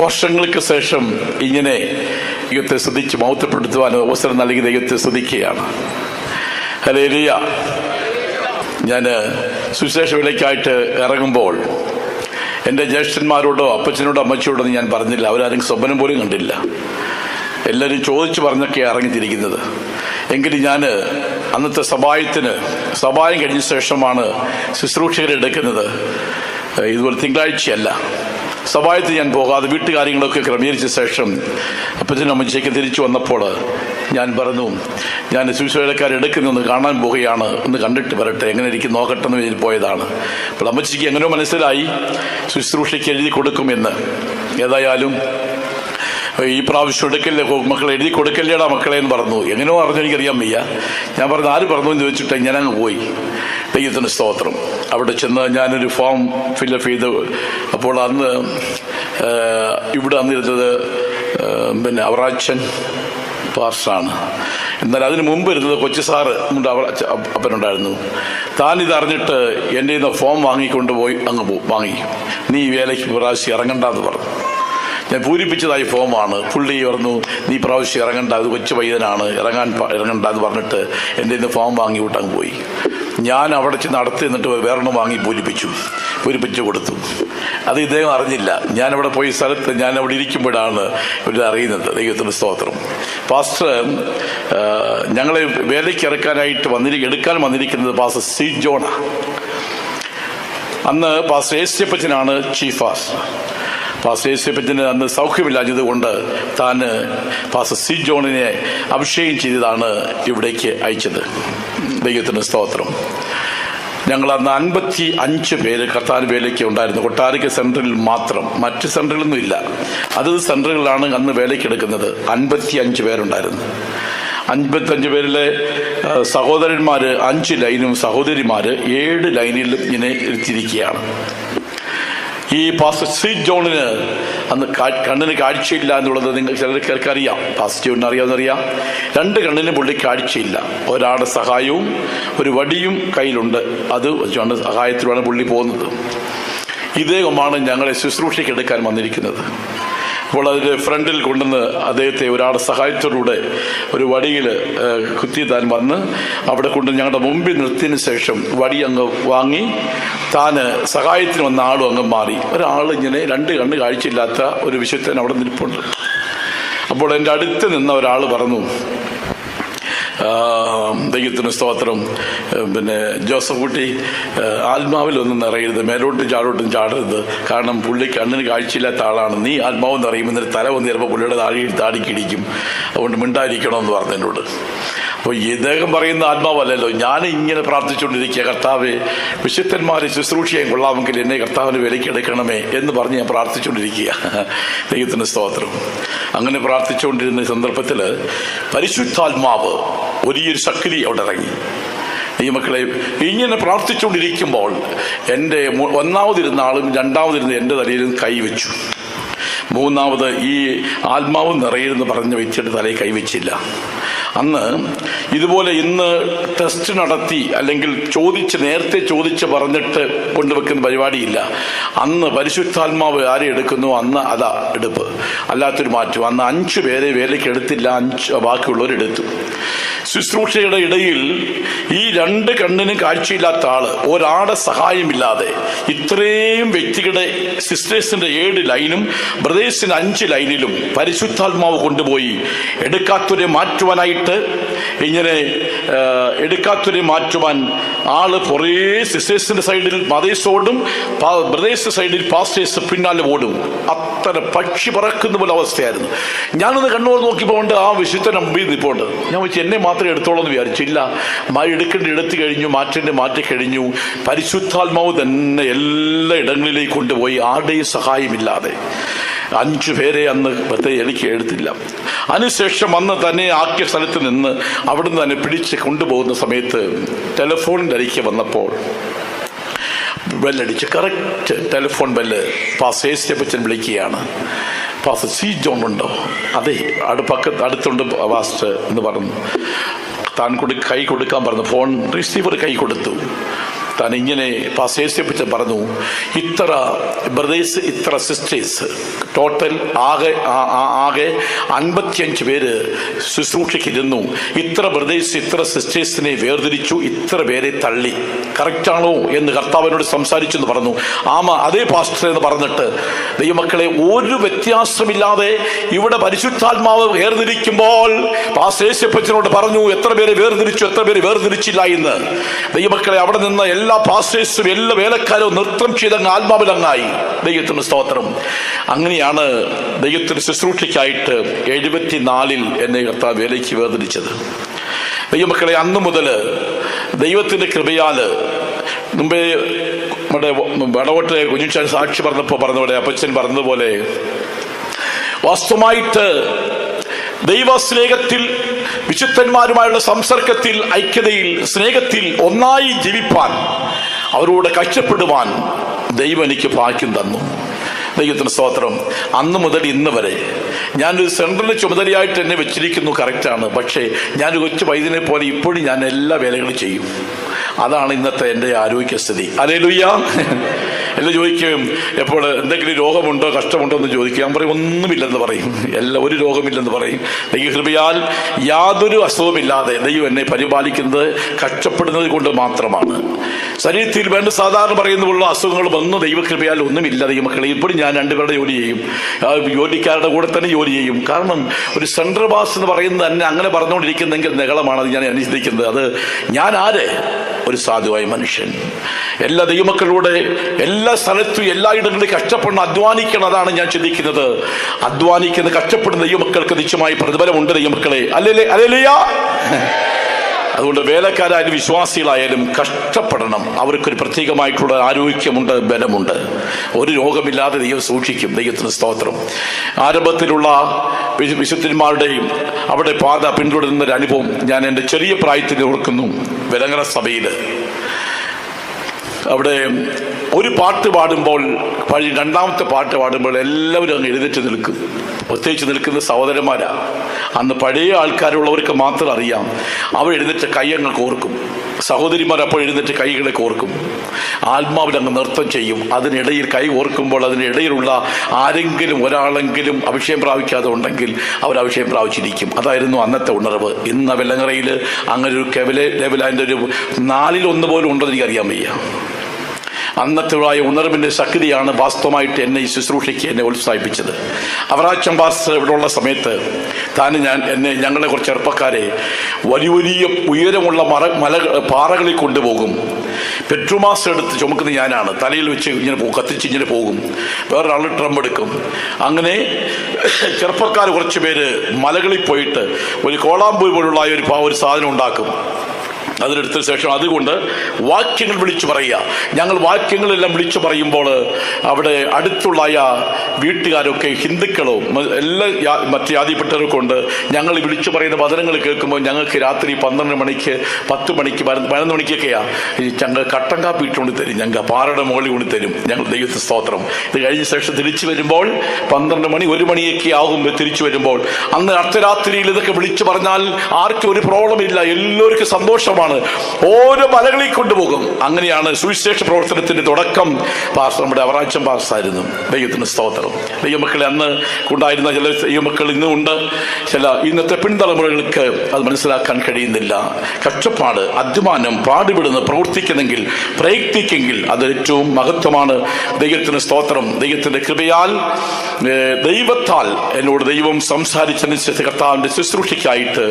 വർഷങ്ങൾക്ക് ശേഷം ഇങ്ങനെ ദൈവത്തെ സ്തുതിച്ച് മഹത്വപ്പെടുത്തുവാൻ അവസരം നൽകി ദൈവത്തെ സ്തുതിക്കുകയാണ്. ഹല്ലേലൂയ. ഞാൻ സുവിശേഷ വേലയ്ക്കായിട്ട് ഇറങ്ങുമ്പോൾ എൻ്റെ ജ്യേഷ്ഠന്മാരോടോ അപ്പച്ചനോടോ അമ്മച്ചിയോടോ ഞാൻ പറഞ്ഞില്ല. അവരാരും സ്വപ്നം പോലും കണ്ടില്ല. എല്ലാവരും ചോദിച്ചു പറഞ്ഞൊക്കെ ഇറങ്ങിത്തിരിക്കുന്നത്. എങ്കിലും ഞാൻ അന്നത്തെ സഭായം കഴിഞ്ഞ ശേഷമാണ് ശുശ്രൂഷകരെ എടുക്കുന്നത്. ഇതുപോലെ തിങ്കളാഴ്ചയല്ല. സഭായത്തിൽ ഞാൻ പോകാതെ വീട്ടുകാര്യങ്ങളൊക്കെ ക്രമീകരിച്ച ശേഷം അപ്പച്ചനും അമ്മച്ചയ്ക്ക് തിരിച്ചു വന്നപ്പോൾ ഞാൻ പറഞ്ഞു, ഞാൻ ശുശ്രൂഷകരെടുക്കുന്നൊന്ന് കാണാൻ പോവുകയാണ്, ഒന്ന് കണ്ടിട്ട് വരട്ടെ, എങ്ങനെ എനിക്ക് നോക്കട്ടെന്ന് വിചാരിച്ച് പോയതാണ്. അപ്പോൾ അമ്മച്ചിക്ക് എങ്ങനെയോ മനസ്സിലായി ശുശ്രൂഷയ്ക്ക് എഴുതി കൊടുക്കുമെന്ന്. ഏതായാലും ഈ പ്രാവശ്യം എടുക്കല്ലേ മക്കളെ, എഴുതി കൊടുക്കല്ലേടാ മക്കളെ എന്ന് പറഞ്ഞു. എങ്ങനെയോ അറിഞ്ഞു, എനിക്കറിയാൻ വയ്യ. ഞാൻ പറഞ്ഞു ആര് പറഞ്ഞു എന്ന് ചോദിച്ചിട്ട് ഞാനങ്ങ് പോയി. ദൈവത്തിന് സ്തോത്രം. അവിടെ ചെന്ന് ഞാനൊരു ഫോം ഫില്ലപ്പ് ചെയ്ത്, അപ്പോൾ അന്ന് ഇവിടെ അന്നിരുന്നത് പിന്നെ അവറാച്ചൻ പാസ്റ്ററാണ്. എന്നാൽ അതിന് മുമ്പ് ഇരുന്നത് കൊച്ചു സാറ് അപ്പനുണ്ടായിരുന്നു. താനിത് അറിഞ്ഞിട്ട് എൻ്റെ നിന്ന് ഫോം വാങ്ങിക്കൊണ്ട് പോയി അങ്ങ് വാങ്ങി. നീ വേലയ്ക്ക് പ്രാവശ്യം ഇറങ്ങണ്ടെന്ന് പറഞ്ഞു. ഞാൻ പൂരിപ്പിച്ചതായി ഫോമാണ്. പുള്ളി പറഞ്ഞു, നീ പ്രാവശ്യം ഇറങ്ങണ്ട, അത് കൊച്ചു പയ്യനാണ്, ഇറങ്ങണ്ട എന്ന് പറഞ്ഞിട്ട് എൻ്റെ നിന്ന് ഫോം വാങ്ങി വിട്ടങ്ങ് പോയി. ഞാൻ അവിടെ ചെന്ന് നടത്തി നിന്നിട്ട് വേറൊന്നും വാങ്ങി പൂരിപ്പിച്ച് കൊടുത്തു. അത് ഇദ്ദേഹം അറിഞ്ഞില്ല. ഞാനവിടെ പോയി സ്ഥലത്ത് ഞാൻ അവിടെ ഇരിക്കുമ്പോഴാണ് ഇവർ അറിയുന്നത്. ദൈവത്തിന് സ്തോത്രം. പാസ്റ്റർ ഞങ്ങളെ വേലയ്ക്ക് എടുക്കാൻ വന്നിരിക്കുന്നത് പാസ്റ്റർ സി ജോണാണ്. അന്ന് പാസ്റ്റർ യേശുപ്പച്ചനാണ് ചീഫ് പാസ്റ്റർ. പാസ്റ്റർ യേശുപ്പച്ചന് അന്ന് സൗഖ്യമില്ലാഞ്ഞത് കൊണ്ട് താൻ പാസ്റ്റർ സി ജോണിനെ അഭിഷേകം ചെയ്തതാണ് ഇവിടേക്ക് അയച്ചത്. ദൈവത്തിന് സ്തോത്രം. ഞങ്ങൾ അന്ന് 55 പേര് കർത്താൻ വേലയ്ക്ക് ഉണ്ടായിരുന്നു. കൊട്ടാരക്ക സെൻറ്ററിൽ മാത്രം, മറ്റ് സെൻറ്ററിലൊന്നും ഇല്ല. അതത് സെൻറ്ററുകളിലാണ് അന്ന് വേലയ്ക്ക് എടുക്കുന്നത്. 55 പേരുണ്ടായിരുന്നു. 55 പേരിലെ സഹോദരന്മാർ 5 ലൈനും സഹോദരിമാർ 7 ലൈനിലും ഇങ്ങനെ ഇരുത്തിയിരിക്കുകയാണ്. ഈ പാസ്റ്റർ സി ജോണിന് അന്ന് കണ്ണിന് കാഴ്ചയില്ല എന്നുള്ളത് ചിലർക്ക് അറിയാം. പാസ്റ്റർ ജോണിന് അറിയാമെന്നറിയാം. 2 കണ്ണിന് പുള്ളി കാഴ്ചയില്ല. ഒരാളുടെ സഹായവും ഒരു വടിയും കയ്യിലുണ്ട്. അത് വെച്ചാണ് സഹായത്തിലാണ് പുള്ളി പോകുന്നത്. ഇദ്ദേഹമാണ് ഞങ്ങളെ ശുശ്രൂഷയ്ക്ക് എടുക്കാൻ വന്നിരിക്കുന്നത്. അപ്പോൾ അതിൻ്റെ ഫ്രണ്ടിൽ കൊണ്ടുവന്ന് അദ്ദേഹത്തെ ഒരാളുടെ സഹായത്തോടുകൂടെ ഒരു വടിയിൽ കുത്തി താൻ വന്ന് അവിടെ കൊണ്ട് ഞങ്ങളുടെ മുമ്പിൽ നിർത്തിയതിന് ശേഷം വടി അങ്ങ് വാങ്ങി താൻ സഹായത്തിന് വന്ന ആളും അങ്ങ് മാറി. ഒരാൾ ഇങ്ങനെ 2 കണ്ണ് കാഴ്ചയില്ലാത്ത ഒരു വിശുദ്ധൻ അവിടെ നിൽപ്പുണ്ട്. അപ്പോൾ എൻ്റെ അടുത്ത് നിന്ന ഒരാൾ പറഞ്ഞു, ദൈവത്തിന് സ്തോത്രം, പിന്നെ ജോസഫ് കുട്ടി ആത്മാവിലൊന്നും നിറയരുത്, മേലോട്ടും ചാടോട്ടും ചാടരുത്, കാരണം പുള്ളി കണ്ണിന് കാഴ്ചയില്ലാത്ത ആളാണ്. നീ ആത്മാവ് നിറയുമ്പോൾ തല വന്ന് ചിലപ്പോൾ പുള്ളിയുടെ താടിക്കിടിക്കും, അതുകൊണ്ട് മിണ്ടായിരിക്കണമെന്ന് പറഞ്ഞു എന്നോട്. അപ്പോൾ ഇദ്ദേഹം പറയുന്ന ആത്മാവല്ലല്ലോ. ഞാൻ ഇങ്ങനെ പ്രാർത്ഥിച്ചുകൊണ്ടിരിക്കുക, കർത്താവെ വിശുദ്ധന്മാരെ ശുശ്രൂഷയാൻ കൊള്ളാമെങ്കിൽ എന്നെ കർത്താവിന് വിലക്കെടുക്കണമേ എന്ന് പറഞ്ഞ് ഞാൻ പ്രാർത്ഥിച്ചുകൊണ്ടിരിക്കുക. ദൈവത്തിന് സ്തോത്രം. അങ്ങനെ പ്രാർത്ഥിച്ചുകൊണ്ടിരുന്ന സന്ദർഭത്തിൽ പരിശുദ്ധാത്മാവ് വലിയൊരു ശക്തി അവിടെ ഇറങ്ങി. ഈ മക്കളെ ഇങ്ങനെ പ്രാർത്ഥിച്ചുകൊണ്ടിരിക്കുമ്പോൾ എൻ്റെ ഒന്നാമതിരുന്ന ആളും രണ്ടാമതിരുന്ന എൻ്റെ തലയിലും കൈവച്ചു. മൂന്നാമത് ഈ ആത്മാവ് നിറയെന്ന് പറഞ്ഞ വ്യക്തിയുടെ തലയിൽ കൈവച്ചില്ല. അന്ന് ഇതുപോലെ ഇന്ന് ടെസ്റ്റ് നടത്തി അല്ലെങ്കിൽ നേരത്തെ ചോദിച്ച് പറഞ്ഞിട്ട് കൊണ്ടുവെക്കുന്ന പരിപാടിയില്ല. അന്ന് പരിശുദ്ധാത്മാവ് ആരെ എടുക്കുന്നു അന്ന് അതാ എടുപ്പ്, അല്ലാത്തൊരു മാറ്റം. അന്ന് 5 പേരെ വേലയ്ക്ക് എടുത്തില്ല, 5 ബാക്കിയുള്ളവരെടുത്തു. ശുശ്രൂഷയുടെ ഇടയിൽ ഈ 2 കണ്ണിനും കാഴ്ചയില്ലാത്ത ആള് ഒരാളുടെ സഹായമില്ലാതെ ഇത്രയും വ്യക്തികളുടെ സിസ്റ്റേഴ്സിന്റെ 7 ലൈനും ബ്രദേഴ്സിന് 5 ലൈനിലും പരിശുദ്ധാത്മാവ് കൊണ്ടുപോയി എടുക്കാത്തവരെ മാറ്റുവാനായിട്ട് ഇങ്ങനെ എടുക്കാത്തവരെ മാറ്റുവാൻ ആള് കുറേ സിസ്റ്റേഴ്സിന്റെ സൈഡിൽ മദേഴ്സ് ഓടും, ബ്രദേഴ്സ് സൈഡിൽ പാസ്റ്റേഴ്സ് പിന്നാലെ ഓടും. അത്ര പക്ഷി പറക്കുന്ന പോലെ അവസ്ഥയായിരുന്നു. ഞാനൊന്ന് കണ്ണൂർ നോക്കിപ്പോണ്ട് ആ വിശുദ്ധ നമ്പി നിപ്പോണ്ട്. ഞാൻ വെച്ച് എന്നെ മാത്രമേ എടുത്തോളെന്ന് വിചാരിച്ചില്ല. എടുക്കേണ്ട എടുത്തു കഴിഞ്ഞു, മാറ്റി കഴിഞ്ഞു. പരിശുദ്ധാത്മാവ് തന്നെ എല്ലാ ഇടങ്ങളിലേക്ക് കൊണ്ടുപോയി ആരുടെയും സഹായമില്ലാതെ 5 പേരെ അന്ന് എനിക്ക് എടുത്തില്ല. അതിനുശേഷം അന്ന് തന്നെ ആക്കിയ സ്ഥലത്ത് നിന്ന് അവിടുന്ന് തന്നെ പിടിച്ച് കൊണ്ടുപോകുന്ന സമയത്ത് ടെലിഫോണിൻ്റെ അരികെ വന്നപ്പോൾ ബെല്ലടിച്ച് കറക്റ്റ് ടെലിഫോൺ ബെല്ല് പാസ്റ്റർ യേശുപ്പച്ചൻ വിളിക്കുകയാണ്. പാസ്റ്റർ സി ജോൺ ഉണ്ടോ? അതെ, അടുത്തുണ്ട് പാസ്റ്റർ എന്ന് പറഞ്ഞു. താൻ കൈ കൊടുക്കാൻ പറഞ്ഞു. ഫോൺ റിസീവർ കൈ കൊടുത്തു. താൻ ഇങ്ങനെ പാസേഴ്സിനെ പറഞ്ഞു, ഇത്ര ബ്രദേഴ്സ്, ഇത്ര സിസ്റ്റേഴ്സ്, ടോട്ടൽ ആകെ 55 പേര് ശുശ്രൂഷയ്ക്കിരുന്നു. ഇത്ര ബ്രദേഴ്സ്, ഇത്ര സിസ്റ്റേഴ്സിനെ വേർതിരിച്ചു, ഇത്ര പേരെ തള്ളി. കറക്റ്റാണോ എന്ന് കർത്താവിനോട് സംസാരിച്ചെന്ന് പറഞ്ഞു. അതേ പാസ്റ്റർ എന്ന് പറഞ്ഞിട്ട്, ദൈവമക്കളെ, ഒരു വ്യത്യാസമില്ലാതെ ഇവിടെ പരിശുദ്ധാത്മാവ് വേർതിരിക്കുമ്പോൾ പാസ്റ്റേഴ്സിനോട് പറഞ്ഞു എത്ര പേരെ വേർതിരിച്ചു, എത്ര പേര് വേർതിരിച്ചില്ല എന്ന്. ദൈവമക്കളെ, അവിടെ നിന്ന് എല്ലാ പാസ്റ്റേഴ്സും എല്ലാ വേലക്കാരും നൃത്തം ചെയ്തങ്ങ് ആത്മാവിലങ്ങായി. ദൈവത്തിന് സ്തോത്രം. അങ്ങനെയാണ് ദൈവത്തിന് ശുശ്രൂഷയ്ക്കായിട്ട് 74 എന്നെ കർത്താവ് വേലയ്ക്ക് വേർതിരിച്ചത്. ദൈവമക്കളെ, അന്നു മുതൽ ദൈവത്തിന്റെ കൃപയാല്, മുമ്പേ നമ്മുടെ വടവോട്ടെ കുഞ്ഞുച്ചാൻ സാക്ഷി പറഞ്ഞപോലെ അപ്പച്ചൻ പറഞ്ഞതുപോലെ, വാസ്തവമായിട്ട് ദൈവസ്നേഹത്തിൽ, വിശുദ്ധന്മാരുമായുള്ള സംസർഗത്തിൽ, ഐക്യതയിൽ, സ്നേഹത്തിൽ ഒന്നായി ജീവിപ്പാൻ, അവരോട് കഷ്ടപ്പെടുവാൻ ദൈവം എനിക്ക് ഭാഗ്യം തന്നു. ദൈവത്തിന് സ്തോത്രം. അന്ന് മുതൽ ഇന്ന് വരെ ഞാനൊരു സെൻട്രൽ ചുമതലയായിട്ട് എന്നെ വെച്ചിരിക്കുന്നു, കറക്റ്റാണ്. പക്ഷേ ഞാൻ കൊച്ചു വൈദ്യനെ പോലെ ഇപ്പോഴും ഞാൻ എല്ലാ വേലകളും ചെയ്യും. അതാണ് ഇന്നത്തെ എൻ്റെ ആരോഗ്യസ്ഥിതി. ഹല്ലേലൂയ. എല്ലാം ചോദിക്കും, എപ്പോൾ എന്തെങ്കിലും രോഗമുണ്ടോ കഷ്ടമുണ്ടോ എന്ന് ചോദിക്കും. ഞാൻ പറയും ഒന്നുമില്ലെന്ന് പറയും. ഒരു രോഗമില്ലെന്ന് പറയും. ദൈവകൃപയാൽ യാതൊരു അസുഖമില്ലാതെ ദൈവം എന്നെ പരിപാലിക്കുന്നത് കഷ്ടപ്പെടുന്നത് കൊണ്ട് മാത്രമാണ്. ശരീരത്തിൽ വേണ്ട സാധാരണ പറയുന്നുള്ള അസുഖങ്ങളും ഒന്നും ദൈവകൃപയാൽ ഒന്നുമില്ല. ദൈവമക്കളെ, ഇപ്പോഴും ഞാൻ 2 പേരുടെ ജോലി ചെയ്യും, ജോലിക്കാരുടെ കൂടെ തന്നെ ജോലി ചെയ്യും. കാരണം ഒരു സെൻട്രൽ ബാസ് എന്ന് പറയുന്നത് തന്നെ അങ്ങനെ പറഞ്ഞുകൊണ്ടിരിക്കുന്നെങ്കിൽ നികളമാണ് അത് ഞാൻ അനുസരിക്കുന്നത്. അത് ഞാൻ ആര്? ഒരു സാധുവായ മനുഷ്യൻ. എല്ലാ ദൈവമക്കളോടെ എല്ലാ സ്ഥലത്തും എല്ലായിടങ്ങളിലും കഷ്ടപ്പെടുന്ന അധ്വാനിക്കണം. അതാണ് ഞാൻ ചിന്തിക്കുന്നത്. അധ്വാനിക്കുന്ന കഷ്ടപ്പെടുന്ന ദൈവമക്കൾക്ക് നിശ്ചയമായി പ്രതിഫലമുണ്ട് ദൈവമക്കളെ. അല്ലേലൂയ. അതുകൊണ്ട് വേലക്കാരായാലും വിശ്വാസികളായാലും കഷ്ടപ്പെടണം. അവർക്കൊരു പ്രത്യേകമായിട്ടുള്ള ആരോഗ്യമുണ്ട്, ബലമുണ്ട്. ഒരു രോഗമില്ലാതെ ദൈവം സൂക്ഷിക്കും. ദൈവത്തിന് സ്തോത്രം. ആരംഭത്തിലുള്ള വിശുദ്ധന്മാരുടെയും അവിടെ പാത പിന്തുടരുന്നൊരു അനുഭവം ഞാൻ എൻ്റെ ചെറിയ പ്രായത്തിൽ ഓർക്കുന്നു. വെലങ്ങര സഭയിൽ അവിടെ ഒരു പാട്ട് പാടുമ്പോൾ, 2ാമത്തെ പാട്ട് പാടുമ്പോൾ എല്ലാവരും അങ്ങ് എഴുന്നേറ്റ് നിൽക്കും. പ്രത്യേകിച്ച് നിൽക്കുന്ന സഹോദരന്മാരാ. അന്ന് പഴയ ആൾക്കാരുള്ളവർക്ക് മാത്രം അറിയാം. അവർ എഴുന്നേറ്റ് കൈയങ്ങൾ കോർക്കും. സഹോദരിമാർ അപ്പോൾ എഴുന്നേറ്റ് കൈകളെ കോർക്കും. ആത്മാവിൽ അങ്ങ് നൃത്തം ചെയ്യും. അതിനിടയിൽ കൈ ഓർക്കുമ്പോൾ അതിനിടയിലുള്ള ആരെങ്കിലും ഒരാളെങ്കിലും അഭിഷേകം പ്രാപിക്കാതെ ഉണ്ടെങ്കിൽ അവർ അഭിഷേകം പ്രാപിച്ചിരിക്കും. അതായിരുന്നു അന്നത്തെ ഉണർവ്. ഇന്ന് വെല്ലങ്ങറയിൽ അങ്ങനെ ഒരു ലെവൽ അതിൻ്റെ ഒരു 4-1 പോലും ഉണ്ടെന്ന് എനിക്കറിയാൻ വയ്യ. അന്നത്തേതായ ഉണർവിൻ്റെ ശക്തിയാണ് വാസ്തവമായിട്ട് എന്നെ ഈ ശുശ്രൂഷയ്ക്ക് എന്നെ ഉത്സാഹിപ്പിച്ചത്. അവറാച്ചൻ പാസ്റ്റർ ഇവിടെ ഉള്ള സമയത്ത് ഞങ്ങളെ കുറച്ച് ചെറുപ്പക്കാരെ വലിയ ഉയരമുള്ള പാറകളിൽ കൊണ്ടുപോകും. പെട്രോമാസ് എടുത്ത് ചുമക്കുന്ന ഞാനാണ്. തലയിൽ വെച്ച് ഇങ്ങനെ പോകും, കത്തിച്ച് ഇങ്ങനെ പോകും. വേറൊരാൾ ഡ്രം എടുക്കും. അങ്ങനെ ചെറുപ്പക്കാർ കുറച്ച് പേര് മലകളിൽ പോയിട്ട് ഒരു കോളാമ്പൂർ പോലുള്ള ഒരു സാധനം ഉണ്ടാക്കും. അതിനെടുത്ത ശേഷം അതുകൊണ്ട് വാക്യങ്ങൾ വിളിച്ചു പറയുക. ഞങ്ങൾ വാക്യങ്ങളെല്ലാം വിളിച്ചു പറയുമ്പോൾ അവിടെ അടുത്തുള്ള വീട്ടുകാരൊക്കെ ഹിന്ദുക്കളോ എല്ലാ മറ്റ് ജാതിപ്പെട്ടവർക്കുണ്ട്. ഞങ്ങൾ വിളിച്ചു പറയുന്ന വചനങ്ങൾ കേൾക്കുമ്പോൾ ഞങ്ങൾക്ക് രാത്രി 12 മണിക്ക് 10 മണിക്ക് 11 മണിക്കൊക്കെയാണ് ഞങ്ങൾ കട്ടൻ കാപ്പി ഇട്ടുകൊണ്ട് തരും. ഞങ്ങൾ പാറയുടെ മുകളിൽ കൊണ്ട് തരും. ഞങ്ങൾ ദൈവത്തെ സ്തോത്രം. ഇത് കഴിഞ്ഞ ശേഷം തിരിച്ചു വരുമ്പോൾ 12 മണി 1 മണിയൊക്കെ ആകുമ്പോൾ തിരിച്ചു വരുമ്പോൾ അന്ന് അർദ്ധരാത്രിയിൽ ഇതൊക്കെ വിളിച്ചു പറഞ്ഞാൽ ആർക്കും ഒരു പ്രോബ്ലം ഇല്ല. എല്ലാവർക്കും സന്തോഷമാണ്. ഓരോ മലകളിൽ കൊണ്ടുപോകും. അങ്ങനെയാണ് സുവിശേഷ പ്രവർത്തനത്തിന്റെ തുടക്കം. നമ്മുടെ അവറാച്ചൻ പാസ്സായിരുന്നു. ദൈവത്തിന് സ്തോത്രം. ദൈവമക്കളെ, അന്ന് ഉണ്ടായിരുന്ന ചില ദൈവമക്കൾ ഇന്നും ഉണ്ട്. ഇന്നത്തെ പിൻതലമുറകൾക്ക് അത് മനസ്സിലാക്കാൻ കഴിയുന്നില്ല. കഷ്ടപ്പാട്, അധ്വാനം, പാടുപെടുന്ന പ്രവർത്തിക്കുന്നെങ്കിൽ പ്രയത്നിക്കെങ്കിൽ അത് ഏറ്റവും മഹത്വമാണ്. ദൈവത്തിന് സ്തോത്രം. ദൈവത്തിന്റെ കൃപയാൽ ദൈവത്താൽ എന്നോട് ദൈവം സംസാരിച്ചനുസരിച്ച് കർത്താവിന്റെ ശുശ്രൂഷയ്ക്കായിട്ട്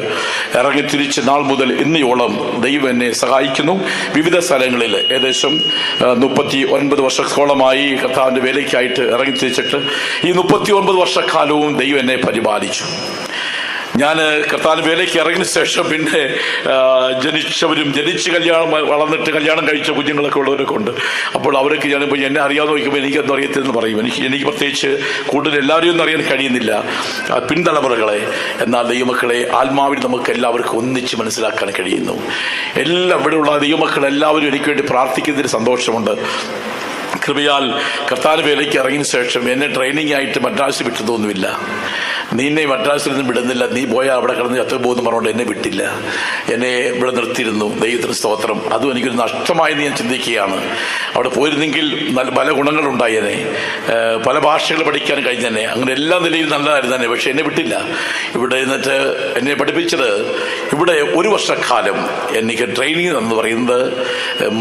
ഇറങ്ങി തിരിച്ച് നാൾ മുതൽ ഇന്നയോളം ദൈവം എന്നെ സഹായിക്കുന്നു. വിവിധ സ്ഥലങ്ങളിൽ ഏകദേശം 39 വർഷത്തോളമായി കർത്താവിന്റെ വേലയ്ക്കായിട്ട് ഇറങ്ങി തിരിച്ചിട്ട് ഈ 39 വർഷക്കാലവും ദൈവം എന്നെ പരിപാലിച്ചു. ഞാൻ കർത്താവിന്റെ വേലയ്ക്ക് ഇറങ്ങിയ ശേഷം പിന്നെ ജനിച്ച് വളർന്നിട്ട് കല്യാണം കഴിച്ച കുഞ്ഞുങ്ങളൊക്കെ ഉള്ളവരൊക്കെ ഉണ്ട്. അപ്പോൾ അവരൊക്കെ ഞാനിപ്പോൾ എന്നെ അറിയാതെ നോക്കുമ്പോൾ എനിക്കൊന്നും അറിയത്തില്ലെന്ന് പറയും. എനിക്ക് പ്രത്യേകിച്ച് കൂടുതൽ എല്ലാവരെയും ഒന്നും അറിയാൻ കഴിയുന്നില്ല, പിൻതലമുറകളെ. എന്നാൽ ദൈവമക്കളെ, ആത്മാവിൽ നമുക്ക് എല്ലാവർക്കും ഒന്നിച്ച് മനസ്സിലാക്കാൻ കഴിയുന്നു. ഇവിടെയുള്ള ദൈവമക്കൾ എല്ലാവരും എനിക്ക് വേണ്ടി പ്രാർത്ഥിക്കുന്നതിൽ സന്തോഷമുണ്ട്. കൃപയാൽ കർത്താവിന്റെ വേലയ്ക്ക് ഇറങ്ങിയ ശേഷം എന്നെ ട്രെയിനിങ് ആയിട്ട് മദ്രാസിൽ വിട്ടതൊന്നുമില്ല. നിന്നെ മദ്രാസിൽ നിന്ന് വിടുന്നില്ല, നീ പോയാൽ അവിടെ കിടന്ന് ചത്തുപോകുന്നു പറഞ്ഞുകൊണ്ട് എന്നെ വിട്ടില്ല, എന്നെ ഇവിടെ നിർത്തിയിരുന്നു. ദൈവത്തിന് സ്തോത്രം. അതും എനിക്കൊരു നഷ്ടമായെന്ന് ഞാൻ ചിന്തിക്കുകയാണ്. അവിടെ പോയിരുന്നെങ്കിൽ പല ഗുണങ്ങളുണ്ടായേനെ, പല ഭാഷകൾ പഠിക്കാൻ കഴിഞ്ഞെന്നെ, അങ്ങനെ എല്ലാ നിലയിലും നല്ലതായിരുന്നു തന്നെ. പക്ഷെ എന്നെ വിട്ടില്ല. ഇവിടെ എന്നിട്ട് എന്നെ പഠിപ്പിച്ചത്, ഇവിടെ 1 വർഷക്കാലം എനിക്ക് ട്രെയിനിങ് എന്ന് പറയുന്നത്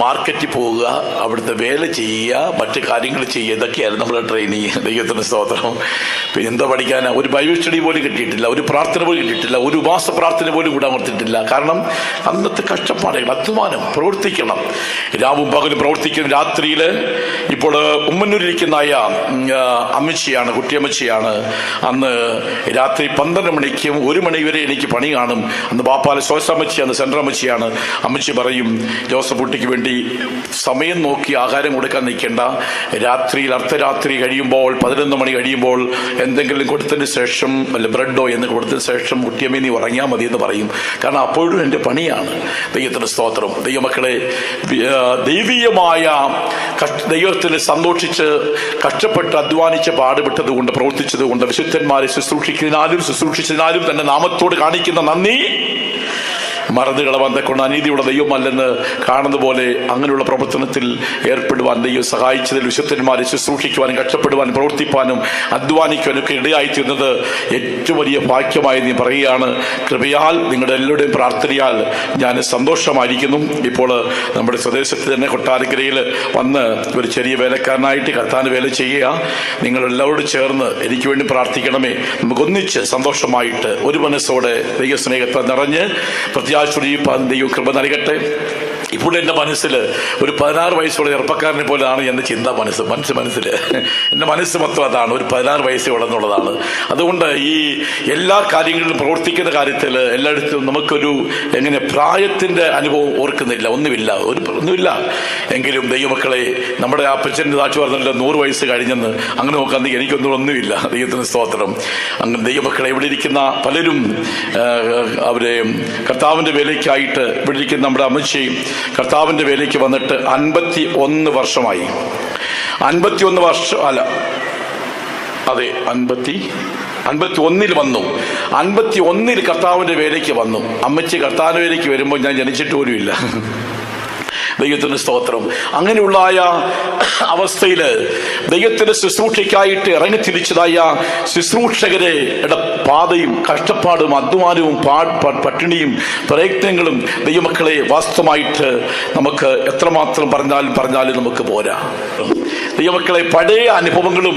മാർക്കറ്റിൽ പോവുക, അവിടുത്തെ വേല ചെയ്യുക, മറ്റു കാര്യങ്ങൾ ചെയ്യുക, ഇതൊക്കെയായിരുന്നു നമ്മുടെ ട്രെയിനിങ്. ദൈവത്തിന് സ്തോത്രം. പിന്നെ എന്താ പഠിക്കാനാ? ഒരു ബൈബിൾ സ്റ്റഡി പോലും കിട്ടിയിട്ടില്ല, ഒരു പ്രാർത്ഥന പോലും കിട്ടിയിട്ടില്ല, ഒരു ഉപവാസ പ്രാർത്ഥന പോലും കൂടാൻ കൊടുത്തിട്ടില്ല. കാരണം അന്നത്തെ കഷ്ടപ്പാടുകൾ, അധ്വാനം, പ്രവർത്തിക്കണം, രാവും പകലും പ്രവർത്തിക്കുന്ന. രാത്രിയിൽ ഇപ്പോൾ ഉമ്മന്നൂരിരിക്കുന്ന അമ്മച്ചിയാണ്, കുട്ടിയമ്മച്ചിയാണ്, അന്ന് രാത്രി 12 മണിക്കും 1 മണി വരെ എനിക്ക് പണി കാണും. അന്ന് ബാപ്പാല ശോശമ്മച്ചിയാണ്, സെൻട്രമ്മച്ചിയാണ്. അമ്മച്ചി പറയും, ജോസഫ് കുട്ടിക്ക് വേണ്ടി സമയം നോക്കി ആഹാരം കൊടുക്കാൻ നിൽക്കേണ്ട, രാത്രിയിൽ അർദ്ധരാത്രി കഴിയുമ്പോൾ 11 മണി കഴിയുമ്പോൾ എന്തെങ്കിലും കൊടുത്തതിന് ശേഷം, അല്ല ബ്രെഡോ എന്ന് കൊടുത്തതിന് ശേഷം കുട്ടിയമ്മ നീ ഉറങ്ങിയാൽ മതി എന്ന് പറയും. കാരണം അപ്പോഴും എൻ്റെ പണിയാണ്. ദൈവത്തിന് സ്തോത്രം. ദൈവമക്കളെ, ദൈവീയമായ ദൈവത്തിൽ സന്തോഷിച്ച് കഷ്ടപ്പെട്ട് അധ്വാനിച്ച് പാടുപെട്ടത് കൊണ്ട്, പ്രവർത്തിച്ചത് കൊണ്ട്, വിശുദ്ധന്മാരെ ശുശ്രൂഷിച്ചതിനാലും തന്നെ നാമത്തോട് കാണിക്കുന്ന നന്ദി മറന്നു കളവാൻ കൊണ്ട് അനീതിയുള്ള ദൈവമല്ലെന്ന് കാണുന്ന പോലെ അങ്ങനെയുള്ള പ്രവർത്തനത്തിൽ ഏർപ്പെടുവാൻ ദൈവം സഹായിച്ചതിൽ വിശുദ്ധന്മാരെ ശുശ്രൂഷിക്കുവാനും കഷ്ടപ്പെടുവാനും പ്രവർത്തിപ്പാനും അധ്വാനിക്കുവാനും ഒക്കെ ഇടയായിത്തീരുന്നത് ഏറ്റവും വലിയ ഭാഗ്യമായി നീ പറയുകയാണ്. കൃപയാൽ നിങ്ങളുടെ എല്ലാവരുടെയും പ്രാർത്ഥനയാൽ ഞാൻ സന്തോഷമായിരിക്കുന്നു. ഇപ്പോൾ നമ്മുടെ സ്വദേശത്ത് തന്നെ കൊട്ടാരക്കരയിൽ വന്ന് ഒരു ചെറിയ വേലക്കാരനായിട്ട് കർത്താവിന് വേല ചെയ്യുക. നിങ്ങളെല്ലാവരോടും ചേർന്ന് എനിക്ക് വേണ്ടി പ്രാർത്ഥിക്കണമേ. നമുക്കൊന്നിച്ച് സന്തോഷമായിട്ട് ഒരു മനസ്സോടെ ദൈവസ്നേഹത്തെ നിറഞ്ഞ് ദൈവം കൃപ നൽകട്ടെ. ഇപ്പോൾ എൻ്റെ മനസ്സിൽ ഒരു 16 വയസ്സുള്ള ചെറുപ്പക്കാരനെ പോലെയാണ് എൻ്റെ ചിന്ത. മനസ്സിൽ എൻ്റെ മനസ്സ് മൊത്തം അതാണ്, ഒരു 16 വയസ്സേ ഉള്ളെന്നുള്ളതാണ്. അതുകൊണ്ട് ഈ എല്ലാ കാര്യങ്ങളിലും പ്രവർത്തിക്കുന്ന കാര്യത്തിൽ എല്ലായിടത്തും നമുക്കൊരു പ്രായത്തിൻ്റെ അനുഭവം ഓർക്കുന്നില്ല, ഒന്നുമില്ല. എങ്കിലും ദൈവമക്കളെ, നമ്മുടെ അപ്പച്ചൻ്റെ സാക്ഷി പറഞ്ഞല്ലോ 100 വയസ്സ് കഴിഞ്ഞെന്ന്. അങ്ങനെ നോക്കാമെങ്കിൽ എനിക്കൊന്നുമില്ല. ദൈവത്തിന് സ്തോത്രം. അങ്ങനെ ദൈവമക്കളെ, ഇവിടെ ഇരിക്കുന്ന പലരും അവരെ കർത്താവിൻ്റെ വേലയ്ക്കായിട്ട്, ഇവിടെ ഇരിക്കുന്ന നമ്മുടെ അമ്മച്ചിയും കർത്താവിൻ്റെ വേലയ്ക്ക് വന്നിട്ട് 51 വർഷമായി. 51 വർഷം അല്ല, അതെ, 51 വന്നു. 51 കർത്താവിൻ്റെ വേലയ്ക്ക് വന്നു. അമ്മച്ചി കർത്താവിൻ്റെ വേലയ്ക്ക് വരുമ്പോൾ ഞാൻ ജനിച്ചിട്ട് പോലുമില്ല. ദൈവത്തിന് സ്തോത്രം. അങ്ങനെയുള്ള അവസ്ഥയിൽ ദൈവത്തിന്റെ ശുശ്രൂഷയ്ക്കായിട്ട് ഇറങ്ങിത്തിരിച്ചതായ ശുശ്രൂഷകരെ പാതയും കഷ്ടപ്പാടും അധ്വാനവും പട്ടിണിയും പ്രയത്നങ്ങളും ദൈവമക്കളെ വാസ്തവമായിട്ട് നമുക്ക് എത്രമാത്രം പറഞ്ഞാലും നമുക്ക് പോരാ. ദൈവമക്കളെ, പഴയ അനുഭവങ്ങളും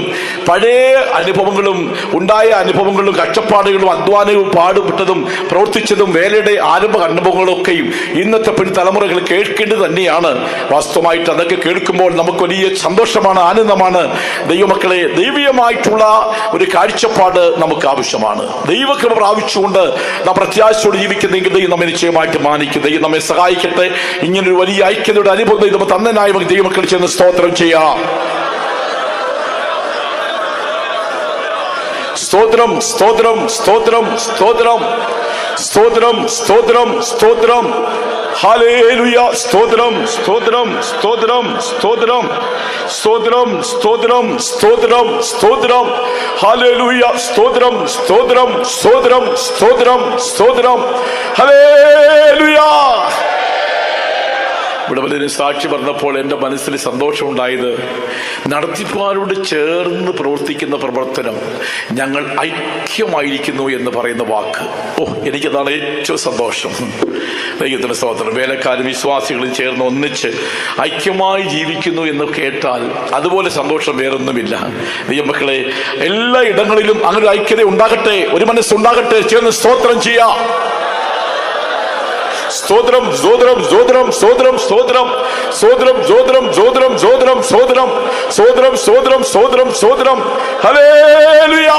ഉണ്ടായ അനുഭവങ്ങളും കഷ്ടപ്പാടുകളും അധ്വാനവും പാടുപെട്ടതും പ്രവർത്തിച്ചതും വേലയുടെ ആരംഭ അനുഭവങ്ങളൊക്കെയും ഇന്നത്തെ തലമുറകൾ കേൾക്കേണ്ടത് തന്നെയാണ്. വാസ്തവമായിട്ട് അതൊക്കെ കേൾക്കുമ്പോൾ നമുക്ക് വലിയ സന്തോഷമാണ്, ആനന്ദമാണ്. ദൈവമക്കളെ, ദൈവീയമായിട്ടുള്ള ഒരു കാഴ്ചപ്പാട് നമുക്ക് ആവശ്യമാണ്. ദൈവകൃപ പ്രാപിച്ചുകൊണ്ട് നാം പ്രത്യാശയോട് ജീവിക്കുന്നെങ്കിൽ ദൈവം നമ്മെ നിശ്ചയമായിട്ട് മാനിക്കും. ദൈവം നമ്മെ സഹായിക്കട്ടെ. ഇങ്ങനൊരു വലിയ ഐക്യതയുടെ അനുഭവം ദൈവം തന്നനായ ദൈവമക്കൾ ചെന്ന് സ്തോത്രം ചെയ്യാം. സ്തോത്രം, സ്തോത്രം, സ്തോത്രം, സ്തോത്രം, സ്തോത്രം, സ്തോത്രം, സ്തോത്രം. ഹല്ലേലൂയ. സ്തോത്രം, സ്തോത്രം, സ്തോത്രം, സ്തോത്രം, സ്തോത്രം, സ്തോത്രം, സ്തോത്രം, സ്തോത്രം. ഹല്ലേലൂയ. സ്തോത്രം, സ്തോത്രം, സ്തോത്രം, സ്തോത്രം, സ്തോത്രം. ഹല്ലേലൂയ. ഇവിടെ പലരും സാക്ഷി പറഞ്ഞപ്പോൾ എൻ്റെ മനസ്സിൽ സന്തോഷമുണ്ടായത്, നടത്തിപ്പാരോട് ചേർന്ന് പ്രവർത്തിക്കുന്ന പ്രവർത്തനം, ഞങ്ങൾ ഐക്യമായിരിക്കുന്നു എന്ന് പറയുന്ന വാക്ക്. എനിക്കതാണ് ഏറ്റവും സന്തോഷം. ദൈവത്തിന് സ്തോത്രം. വേലക്കാരും വിശ്വാസികളും ചേർന്ന് ഒന്നിച്ച് ഐക്യമായി ജീവിക്കുന്നു എന്ന് കേട്ടാൽ അതുപോലെ സന്തോഷം വേറൊന്നുമില്ല. ദൈവമക്കളെ, എല്ലാ ഇടങ്ങളിലും അങ്ങനെ ഒരു ഐക്യത ഉണ്ടാകട്ടെ, ഒരു മനസ്സുണ്ടാകട്ടെ. ചേർന്ന് സ്തോത്രം ചെയ്യാം. സ്തോത്രം, സ്തോത്രം, സ്തോത്രം, സ്തോത്രം, സ്തോത്രം, സ്തോത്രം, സ്തോത്രം, സ്തോത്രം, സ്തോത്രം, സ്തോത്രം, സ്തോത്രം, സ്തോത്രം, സ്തോത്രം, സ്തോത്രം. ഹല്ലേലൂയ.